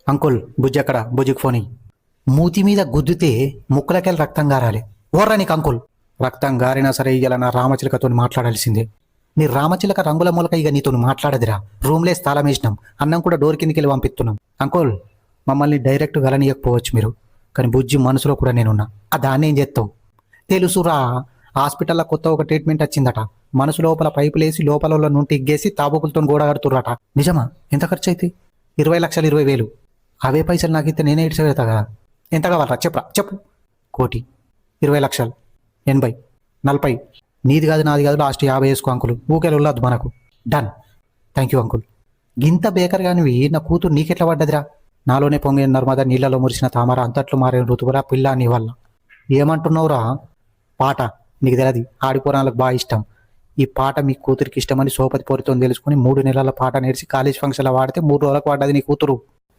Uncle బుజ్జి ఎక్కడ? బుజ్జికి phone ఇయ్యి. మూతి మీద గుద్దితే ముక్కులకెళ్ళి రక్తం గారాలి. ఓర్రా నీకు అంకుల్. రక్తం గారినా సరే ఇయ్యాల నా రామచిలకతో మాట్లాడాల్సిందే. నీ రామచిలక రంగుల మూలక ఇక నీతో మాట్లాడదురా. రూమ్లే స్థలం వేసినాం, అన్నం కూడా డోర్ కిందకి వెళ్ళి పంపిస్తున్నాం. అంకుల్ మమ్మల్ని డైరెక్ట్ గలనీయకపోవచ్చు మీరు, కానీ బుజ్జి మనసులో కూడా నేనున్నా. ఆ దాన్ని ఏం చేస్తావు? తెలుసురా, హాస్పిటల్లో కొత్త ఒక ట్రీట్మెంట్ వచ్చిందట. మనసు లోపల పైపులేసి లోపల నుండి ఇగ్గేసి తాబూకులతో గోడ కడుతుర్రట. నిజమా? ఎంత ఖర్చు అయితే? 20 లక్షలు 20,000. అవే పైసలు నాకు ఇస్తే నేనే ఇటు పెడతా కదా. ఎంత కావాలరా చెప్పరా? చెప్పు. 1,00,00,000, 20 లక్షలు, 80, 40. నీది కాదు నాది కాదు, లాస్ట్ 50 వేసుకో అంకుల్. ఊకేలు వెళ్ళొద్దు మనకు. డన్. Thank you uncle. గింత బేకర్ కానివి నా కూతురు నీకెట్లా పడ్డదిరా? నాలోనే పొంగే నర్మదా నీళ్ళలో మురిసిన తామర అంతట్లు మారే ఋతువురా పిల్ల నీ వల్ల. ఏమంటున్నావురా? పాట నీకు తెలియదు, ఆడిపోరాళ్ళకు బాగా ఇష్టం. ఈ పాట మీ కూతురికి ఇష్టమని సోపతి పోరితో తెలుసుకుని 3 నెలల పాట నేర్చి కాలేజ్ ఫంక్షన్లో వాడితే 3 రోజులకు వాడ్డది నీ కూతురు.